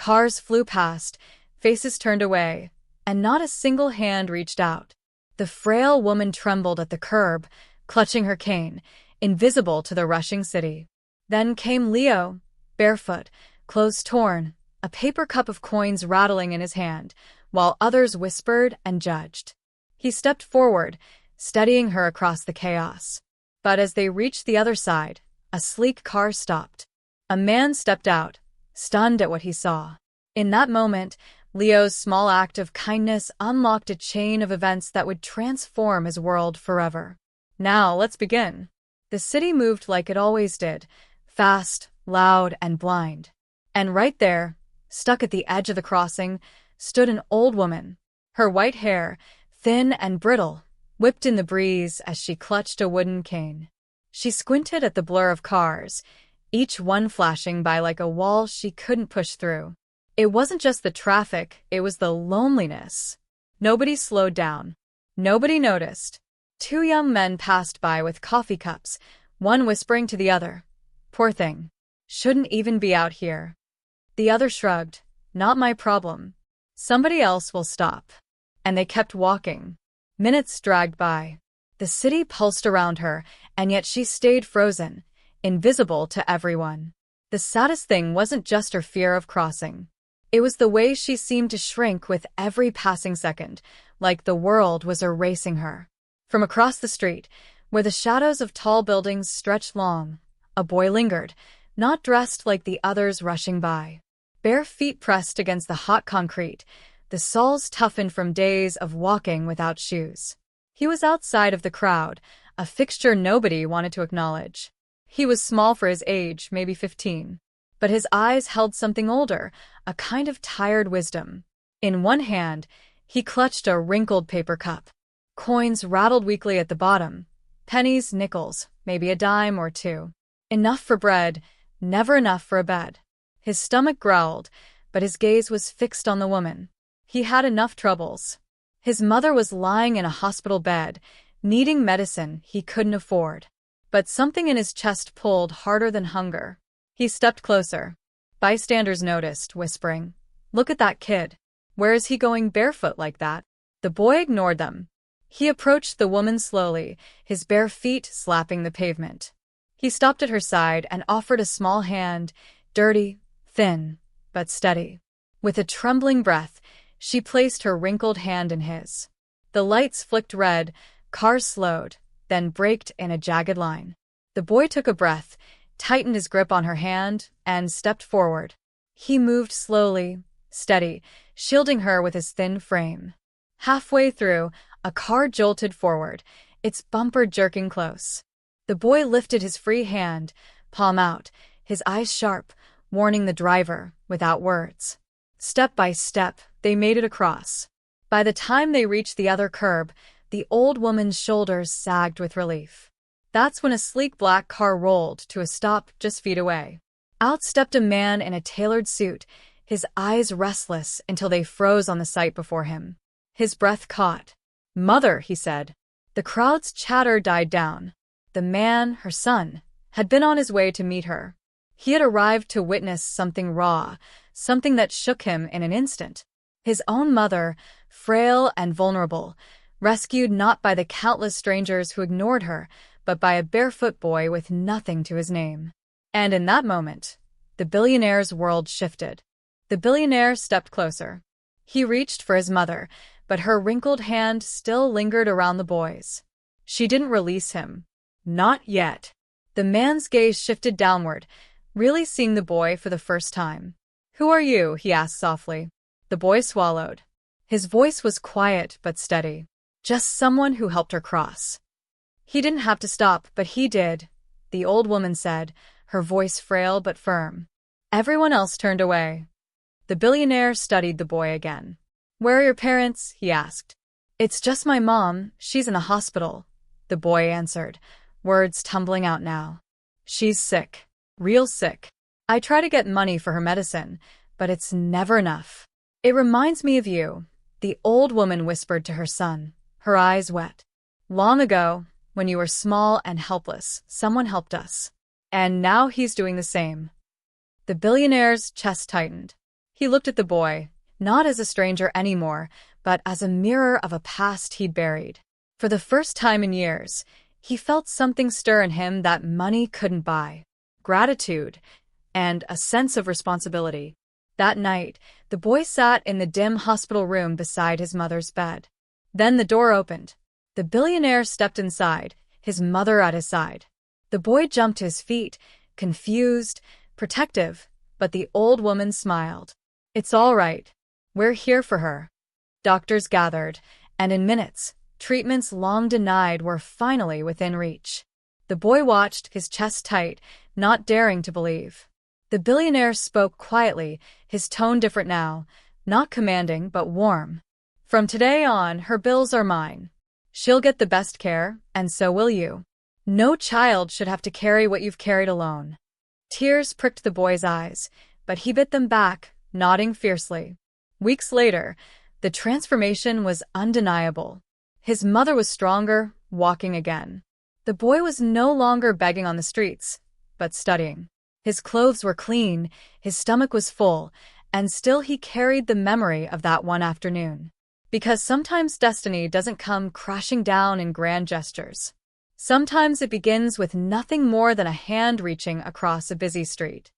Cars flew past, faces turned away, and not a single hand reached out. The frail woman trembled at the curb, clutching her cane, invisible to the rushing city. Then came Leo, barefoot, clothes torn, a paper cup of coins rattling in his hand, while others whispered and judged. He stepped forward, steadying her across the chaos. But as they reached the other side, a sleek car stopped. A man stepped out, stunned at what he saw. In that moment, Leo's small act of kindness unlocked a chain of events that would transform his world forever. Now, let's begin. The city moved like it always did, fast, loud, and blind. And right there, stuck at the edge of the crossing, stood an old woman. Her white hair, thin and brittle, whipped in the breeze as she clutched a wooden cane. She squinted at the blur of cars, each one flashing by like a wall she couldn't push through. It wasn't just the traffic, it was the loneliness. Nobody slowed down. Nobody noticed. Two young men passed by with coffee cups, one whispering to the other, "Poor thing. Shouldn't even be out here." The other shrugged, "Not my problem. Somebody else will stop." And they kept walking. Minutes dragged by. The city pulsed around her, and yet she stayed frozen, invisible to everyone. The saddest thing wasn't just her fear of crossing. It was the way she seemed to shrink with every passing second, like the world was erasing her. From across the street, where the shadows of tall buildings stretched long, a boy lingered, not dressed like the others rushing by. Bare feet pressed against the hot concrete, the soles toughened from days of walking without shoes. He was outside of the crowd, a fixture nobody wanted to acknowledge. He was small for his age, maybe 15. But his eyes held something older, a kind of tired wisdom. In one hand, he clutched a wrinkled paper cup. Coins rattled weakly at the bottom. Pennies, nickels, maybe a dime or two. Enough for bread, never enough for a bed. His stomach growled, but his gaze was fixed on the woman. He had enough troubles. His mother was lying in a hospital bed, needing medicine he couldn't afford. But something in his chest pulled harder than hunger. He stepped closer. Bystanders noticed, whispering, "Look at that kid. Where is he going barefoot like that?" The boy ignored them. He approached the woman slowly, his bare feet slapping the pavement. He stopped at her side and offered a small hand, dirty, thin, but steady. With a trembling breath, she placed her wrinkled hand in his. The lights flicked red, cars slowed, then braked in a jagged line. The boy took a breath, tightened his grip on her hand, and stepped forward. He moved slowly, steady, shielding her with his thin frame. Halfway through, a car jolted forward, its bumper jerking close. The boy lifted his free hand, palm out, his eyes sharp, warning the driver, without words. Step by step, they made it across. By the time they reached the other curb, the old woman's shoulders sagged with relief. That's when a sleek black car rolled to a stop just feet away. Out stepped a man in a tailored suit, his eyes restless until they froze on the sight before him. His breath caught. "Mother," he said. The crowd's chatter died down. The man, her son, had been on his way to meet her. He had arrived to witness something raw, something that shook him in an instant. His own mother, frail and vulnerable, rescued not by the countless strangers who ignored her, but by a barefoot boy with nothing to his name. And in that moment, the billionaire's world shifted. The billionaire stepped closer. He reached for his mother, but her wrinkled hand still lingered around the boy's. She didn't release him. Not yet. The man's gaze shifted downward, really seeing the boy for the first time. "Who are you?" he asked softly. The boy swallowed. His voice was quiet but steady. "Just someone who helped her cross." "He didn't have to stop, but he did," the old woman said, her voice frail but firm. Everyone else turned away. The billionaire studied the boy again. "Where are your parents?" he asked. "It's just my mom. She's in the hospital," the boy answered, words tumbling out now. "She's sick. Real sick. I try to get money for her medicine, but it's never enough." "It reminds me of you," the old woman whispered to her son, her eyes wet. "Long ago, when you were small and helpless, someone helped us. And now he's doing the same." The billionaire's chest tightened. He looked at the boy, not as a stranger anymore, but as a mirror of a past he'd buried. For the first time in years, he felt something stir in him that money couldn't buy: gratitude and a sense of responsibility. That night, the boy sat in the dim hospital room beside his mother's bed. Then the door opened. The billionaire stepped inside, his mother at his side. The boy jumped to his feet, confused, protective, but the old woman smiled. "It's all right. We're here for her." Doctors gathered, and in minutes, treatments long denied were finally within reach. The boy watched, his chest tight, not daring to believe. The billionaire spoke quietly, his tone different now, not commanding but warm. "From today on, her bills are mine. She'll get the best care, and so will you. No child should have to carry what you've carried alone." Tears pricked the boy's eyes, but he bit them back, nodding fiercely. Weeks later, the transformation was undeniable. His mother was stronger, walking again. The boy was no longer begging on the streets, but studying. His clothes were clean, his stomach was full, and still he carried the memory of that one afternoon. Because sometimes destiny doesn't come crashing down in grand gestures. Sometimes it begins with nothing more than a hand reaching across a busy street.